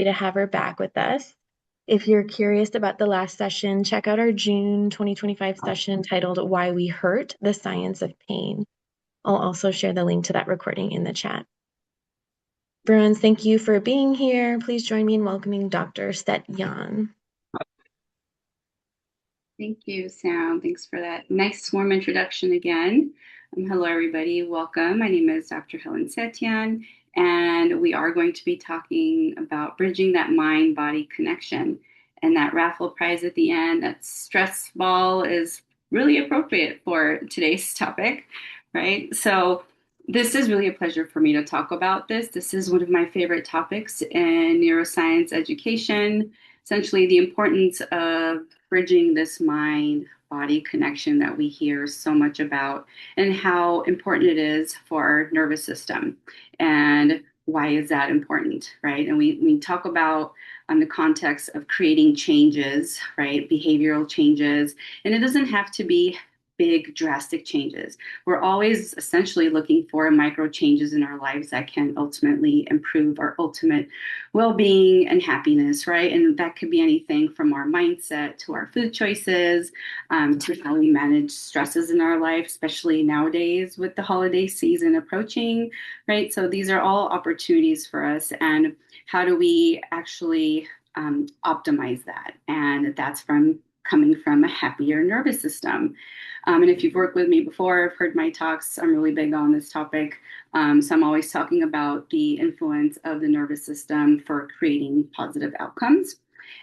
To have her back with us. If you're curious about the last session, check out our June 2025 session titled Why We Hurt, the Science of Pain. I'll also share the link to that recording in the chat. Everyone, thank you for being here. Please join me in welcoming Dr. Setyan. Thank you, Sam. Thanks for that nice warm introduction again. Hello, everybody. Welcome. My name is Dr. Setyan, and we are going to be talking about bridging that mind-body connection. And that raffle prize at the end, that stress ball, is really appropriate for today's topic, right? So this is really a pleasure for me to talk about this. This is one of my favorite topics in neuroscience education, essentially the importance of bridging this mind body connection that we hear so much about, and how important it is for our nervous system. And why is that important, right? And we talk about the context of creating changes, right? Behavioral changes. And it doesn't have to be big, drastic changes. We're always essentially looking for micro changes in our lives that can ultimately improve our ultimate well-being and happiness, right? And that could be anything from our mindset to our food choices, to how we manage stresses in our life, especially nowadays with the holiday season approaching, right? So these are all opportunities for us. And how do we actually optimize that? And that's coming from a happier nervous system. And if you've worked with me before, I've heard my talks, I'm really big on this topic. So I'm always talking about the influence of the nervous system for creating positive outcomes.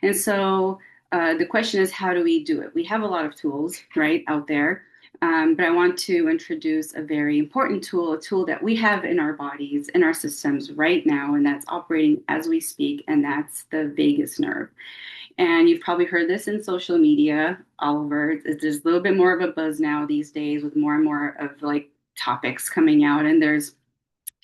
And so the question is, how do we do it? We have a lot of tools, right, out there. But I want to introduce a very important tool, a tool that we have in our bodies, in our systems right now, and that's operating as we speak, and that's the vagus nerve. And you've probably heard this in social media, Oliver. There's a little bit more of a buzz now these days with more and more of like topics coming out. And there's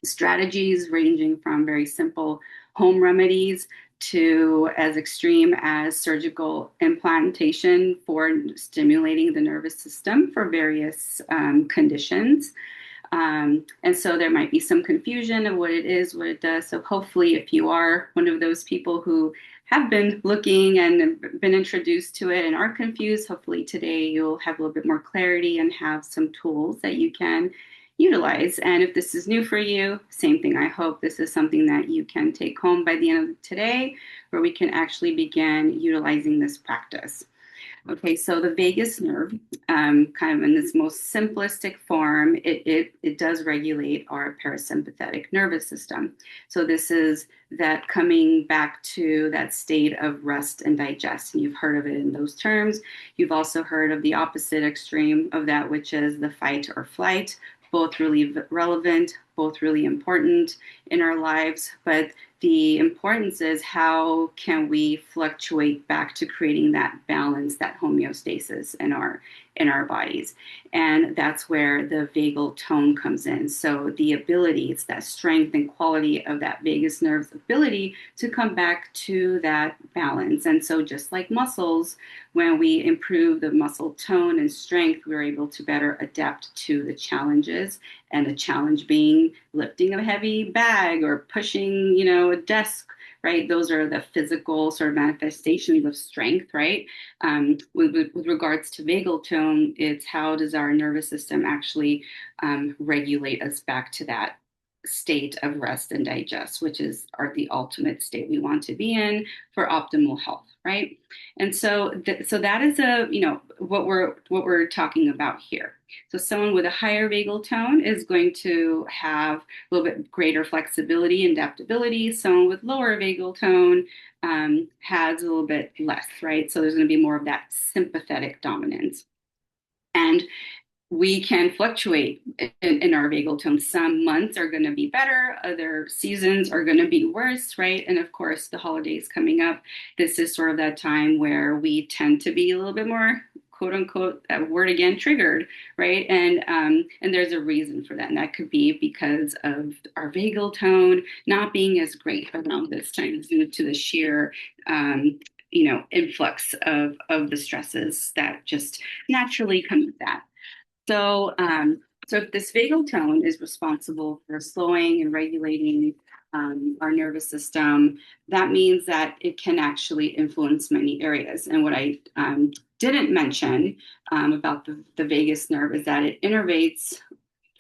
strategies ranging from very simple home remedies to as extreme as surgical implantation for stimulating the nervous system for various conditions. And so there might be some confusion of what it is, what it does. So hopefully, if you are one of those people who have been looking and been introduced to it and are confused, hopefully today you'll have a little bit more clarity and have some tools that you can utilize. And if this is new for you, same thing. I hope this is something that you can take home by the end of today, where we can actually begin utilizing this practice. Okay, so the vagus nerve, kind of in this most simplistic form, it does regulate our parasympathetic nervous system. So this is that coming back to that state of rest and digest. And you've heard of it in those terms. You've also heard of the opposite extreme of that, which is the fight or flight. Both really relevant, both really important in our lives, but the importance is how can we fluctuate back to creating that balance, that homeostasis in our bodies. And that's where the vagal tone comes in. So the ability, it's that strength and quality of that vagus nerve's ability to come back to that balance. And so just like muscles, when we improve the muscle tone and strength, we're able to better adapt to the challenges. And the challenge being lifting a heavy bag or pushing, a desk, right? Those are the physical sort of manifestations of strength, right? With regards to vagal tone, it's how does our nervous system actually regulate us back to that state of rest and digest, which is the ultimate state we want to be in for optimal health, right? And so, so that is what we're talking about here. So someone with a higher vagal tone is going to have a little bit greater flexibility and adaptability. Someone with lower vagal tone has a little bit less, right? So there's going to be more of that sympathetic dominance. And we can fluctuate in our vagal tone. Some months are going to be better, other seasons are going to be worse, right? And of course, the holidays coming up, this is sort of that time where we tend to be a little bit more, quote unquote, that word again, triggered, right? And there's a reason for that. And that could be because of our vagal tone not being as great around this time due to the sheer influx of the stresses that just naturally come with that. So, so if this vagal tone is responsible for slowing and regulating our nervous system, that means that it can actually influence many areas. And what I didn't mention about the vagus nerve is that it innervates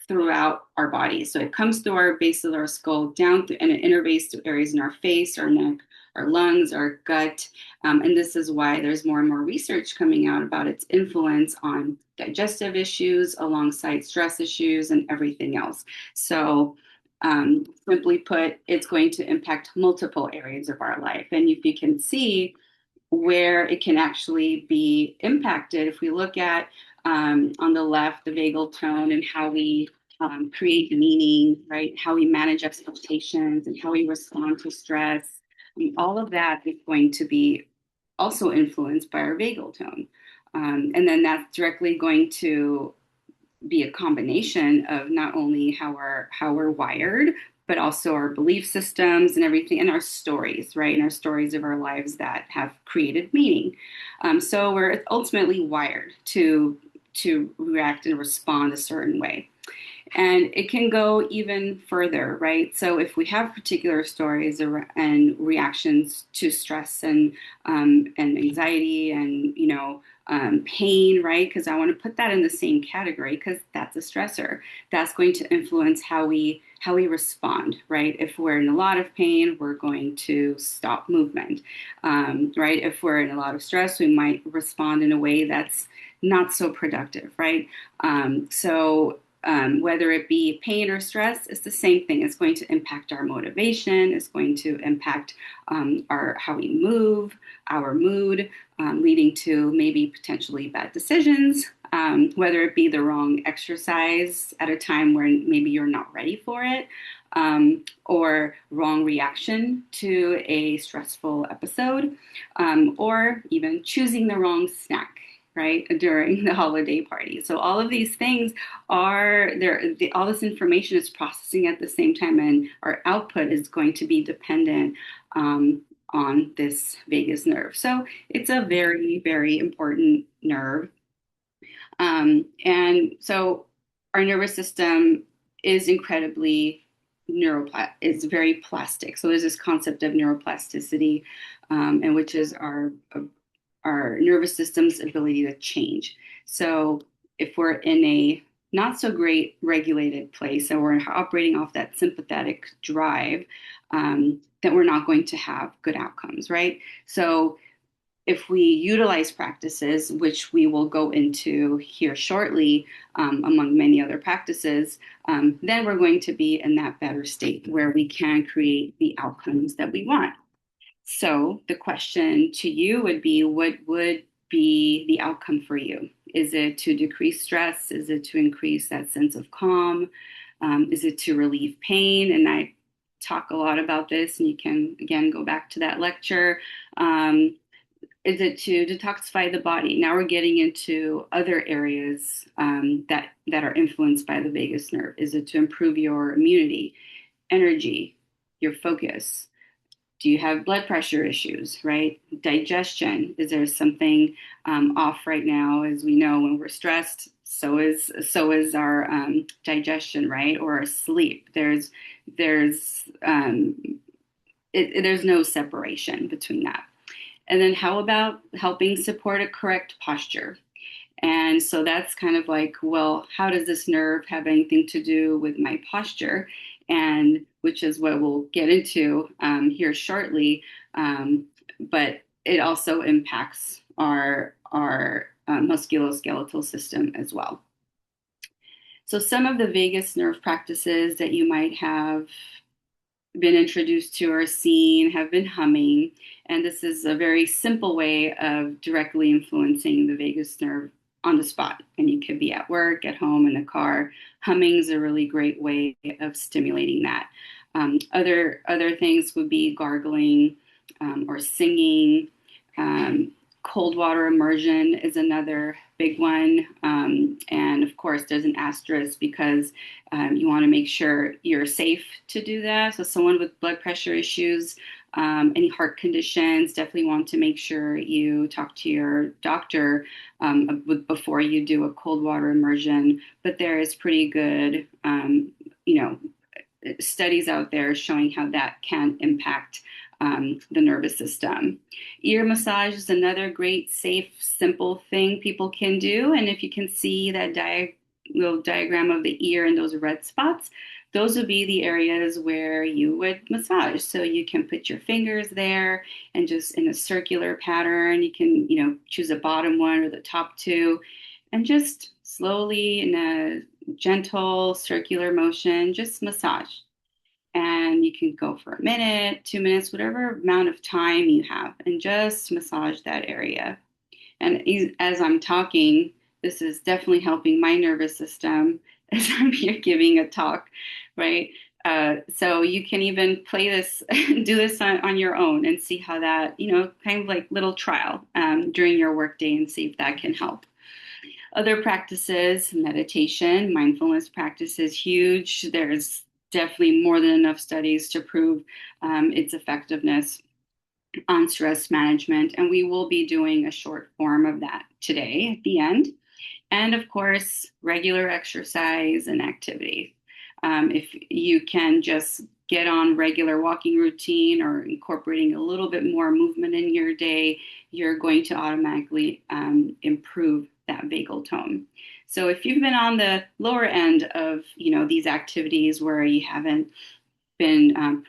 throughout our body. So it comes through our base of our skull down through, and it innervates to areas in our face, our neck, our lungs, our gut. And this is why there's more and more research coming out about its influence on digestive issues alongside stress issues and everything else. So simply put, it's going to impact multiple areas of our life. And if you can see where it can actually be impacted, if we look at on the left, the vagal tone and how we create meaning, right? How we manage expectations and how we respond to stress. I mean, all of that is going to be also influenced by our vagal tone. And then that's directly going to be a combination of not only how we're wired, but also our belief systems and everything, and our stories, right? And our stories of our lives that have created meaning. So we're ultimately wired to react and respond a certain way. And it can go even further, right? So if we have particular stories and reactions to stress and anxiety and pain, right? Because I want to put that in the same category because that's a stressor. That's going to influence how we respond, right? If we're in a lot of pain, we're going to stop movement, right? If we're in a lot of stress, we might respond in a way that's not so productive, right? Whether it be pain or stress, it's the same thing. It's going to impact our motivation. It's going to impact our how we move, our mood, leading to maybe potentially bad decisions. Whether it be the wrong exercise at a time where maybe you're not ready for it, or wrong reaction to a stressful episode, or even choosing the wrong snack, right, during the holiday party. So all of these things are there, all this information is processing at the same time, and our output is going to be dependent on this vagus nerve. So it's a very, very important nerve. And so our nervous system is incredibly is very plastic. So there's this concept of neuroplasticity, and which is our nervous system's ability to change. So if we're in a not so great regulated place and we're operating off that sympathetic drive, then we're not going to have good outcomes, right? So if we utilize practices, which we will go into here shortly, among many other practices, then we're going to be in that better state where we can create the outcomes that we want. So the question to you would be, what would be the outcome for you? Is it to decrease stress? Is it to increase that sense of calm? Is it to relieve pain? And I talk a lot about this, and you can, again, go back to that lecture. Is it to detoxify the body? Now we're getting into other areas that are influenced by the vagus nerve. Is it to improve your immunity, energy, your focus? Do you have blood pressure issues, right? Digestion, is there something off right now? As we know, when we're stressed, so is our digestion, right? Or our sleep. There's no separation between that. And then how about helping support a correct posture? And so that's kind of like, well, how does this nerve have anything to do with my posture? And which is what we'll get into here shortly. But it also impacts our musculoskeletal system as well. So some of the vagus nerve practices that you might have been introduced to or seen have been humming. And this is a very simple way of directly influencing the vagus nerve on the spot. And you could be at work, at home, in the car. Humming is a really great way of stimulating that. Other things would be gargling or singing. Cold water immersion is another big one. And of course, there's an asterisk because you want to make sure you're safe to do that. So someone with blood pressure issues, any heart conditions, definitely want to make sure you talk to your doctor before you do a cold water immersion. But there is pretty good, you know, studies out there showing how that can impact the nervous system. Ear massage is another great, safe, simple thing people can do. And if you can see that little diagram of the ear and those red spots, those would be the areas where you would massage. So you can put your fingers there and just in a circular pattern, you can, choose the bottom one or the top two and just slowly in a gentle circular motion, just massage. And you can go for a minute, 2 minutes, whatever amount of time you have, and just massage that area. And as I'm talking, this is definitely helping my nervous system as I'm here giving a talk, right? So you can even play this, do this on your own and see how that, kind of like little trial during your workday and see if that can help. Other practices, meditation, mindfulness practice is huge. There's definitely more than enough studies to prove its effectiveness on stress management. And we will be doing a short form of that today at the end. And of course, regular exercise and activity. If you can just get on regular walking routine or incorporating a little bit more movement in your day, you're going to automatically improve that vagal tone. So if you've been on the lower end of these activities where you haven't been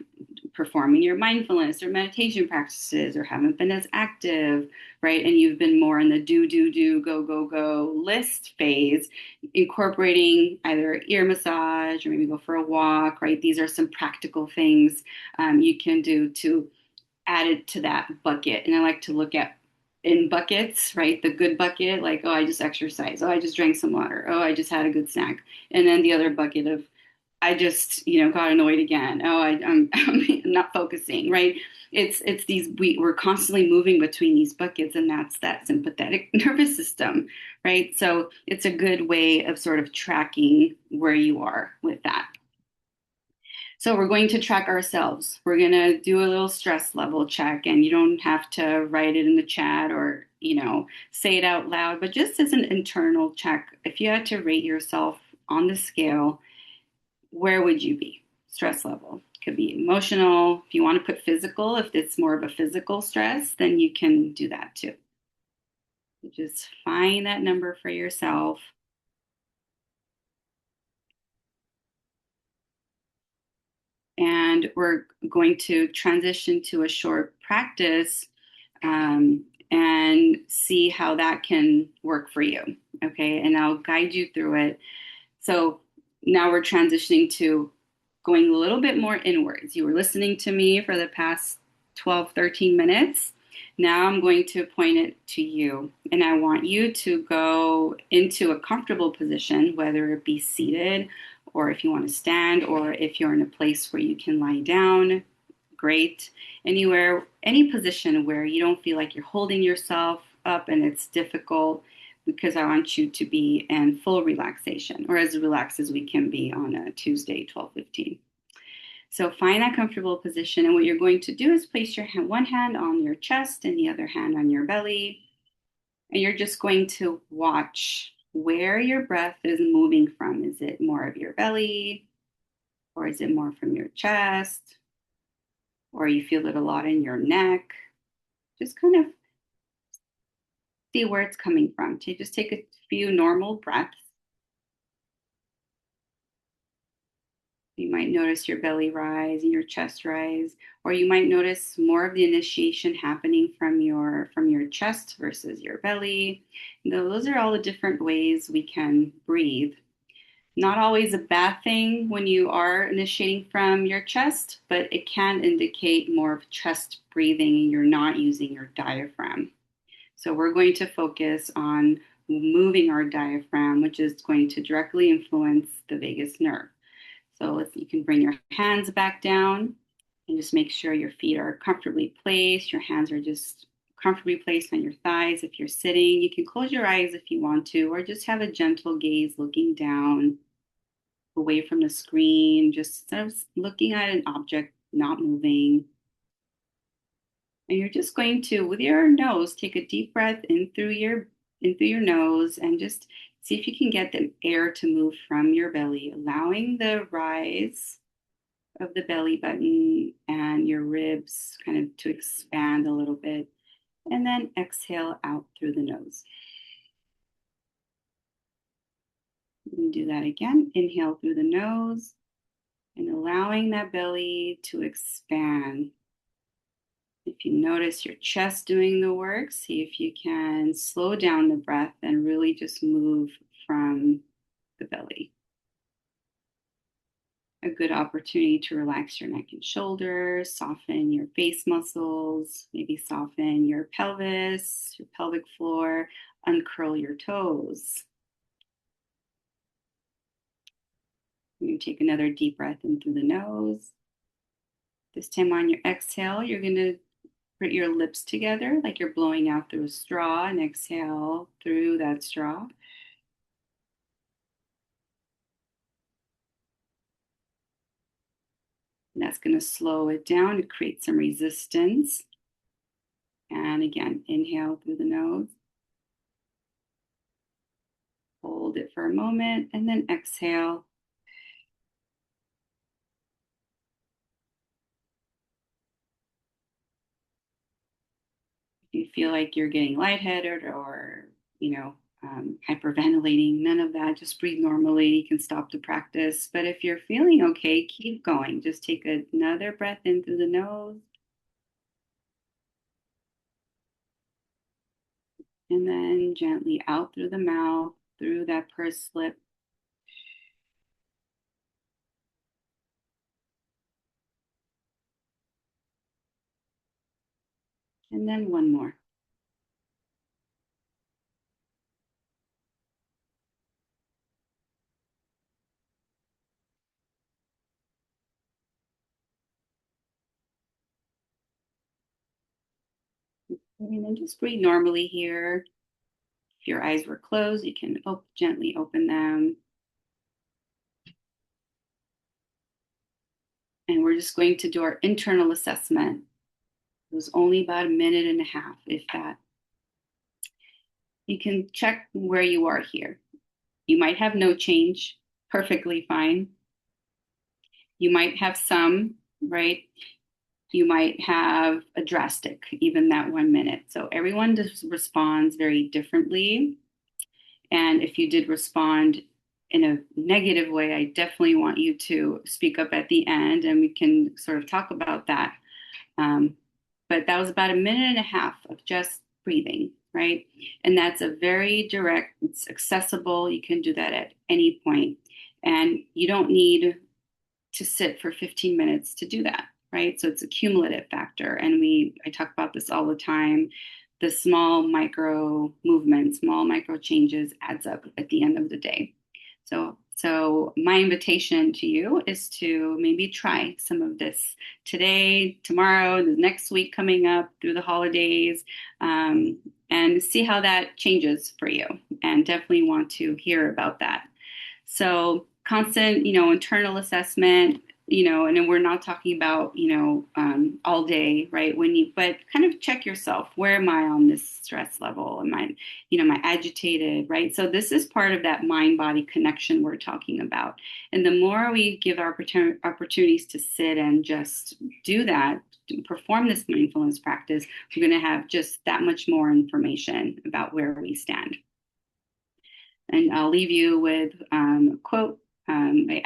performing your mindfulness or meditation practices or haven't been as active, right? And you've been more in the do, go, go, go list phase, incorporating either ear massage or maybe go for a walk, right? These are some practical things you can do to add it to that bucket. And I like to look at in buckets, right? The good bucket, like, oh, I just exercised. Oh, I just drank some water. Oh, I just had a good snack. And then the other bucket of I just, got annoyed again. Oh, I'm not focusing, right? It's these we're constantly moving between these buckets, and that's that sympathetic nervous system, right? So it's a good way of sort of tracking where you are with that. So we're going to track ourselves. We're going to do a little stress level check, and you don't have to write it in the chat or, say it out loud, but just as an internal check, if you had to rate yourself on the scale, where would you be? Stress level. Could be emotional. If you want to put physical, if it's more of a physical stress, then you can do that too. Just find that number for yourself. And we're going to transition to a short practice and see how that can work for you. Okay. And I'll guide you through it. So now we're transitioning to going a little bit more inwards. You were listening to me for the past 12, 13 minutes. Now I'm going to point it to you. And I want you to go into a comfortable position, whether it be seated or if you want to stand or if you're in a place where you can lie down. Great. Anywhere, any position where you don't feel like you're holding yourself up and it's difficult, because I want you to be in full relaxation or as relaxed as we can be on a Tuesday, 12:15. So find that comfortable position. And what you're going to do is place your one hand on your chest and the other hand on your belly. And you're just going to watch where your breath is moving from. Is it more of your belly or is it more from your chest? Or you feel it a lot in your neck? Just kind of see where it's coming from. Just take a few normal breaths. You might notice your belly rise and your chest rise, or you might notice more of the initiation happening from your chest versus your belly. Those are all the different ways we can breathe. Not always a bad thing when you are initiating from your chest, but it can indicate more of chest breathing and you're not using your diaphragm. So we're going to focus on moving our diaphragm, which is going to directly influence the vagus nerve. So you can bring your hands back down and just make sure your feet are comfortably placed. Your hands are just comfortably placed on your thighs. If you're sitting, you can close your eyes if you want to, or just have a gentle gaze looking down away from the screen, just sort of looking at an object, not moving. And you're just going to, with your nose, take a deep breath in through your nose and just see if you can get the air to move from your belly, allowing the rise of the belly button and your ribs kind of to expand a little bit. And then exhale out through the nose. And do that again. Inhale through the nose and allowing that belly to expand. If you notice your chest doing the work, see if you can slow down the breath and really just move from the belly. A good opportunity to relax your neck and shoulders, soften your face muscles, maybe soften your pelvis, your pelvic floor, uncurl your toes. You take another deep breath in through the nose. This time on your exhale, you're going to put your lips together like you're blowing out through a straw and exhale through that straw. And that's going to slow it down to create some resistance. And again, inhale through the nose. Hold it for a moment and then exhale. If you feel like you're getting lightheaded or, hyperventilating, none of that. Just breathe normally. You can stop the practice. But if you're feeling okay, keep going. Just take another breath in through the nose. And then gently out through the mouth, through that pursed lip. And then one more. And then just breathe normally here. If your eyes were closed, you can gently open them. And we're just going to do our internal assessment. It was only about a minute and a half, if that. You can check where you are here. You might have no change, perfectly fine. You might have some, right? You might have a drastic, even that 1 minute. So everyone just responds very differently. And if you did respond in a negative way, I definitely want you to speak up at the end and we can sort of talk about that. But that was about a minute and a half of just breathing, right? And that's a very direct, it's accessible. You can do that at any point. And you don't need to sit for 15 minutes to do that, right? So it's a cumulative factor. And I talk about this all the time. The small micro movements, small micro changes adds up at the end of the day. So my invitation to you is to maybe try some of this today, tomorrow, the next week coming up through the holidays, and see how that changes for you. And definitely want to hear about that. So constant, internal assessment, and then we're not talking about, all day, right? But kind of check yourself. Where am I on this stress level? Am I agitated, right? So this is part of that mind-body connection we're talking about. And the more we give our opportunities to sit and just do that, to perform this mindfulness practice, we're going to have just that much more information about where we stand. And I'll leave you with a quote by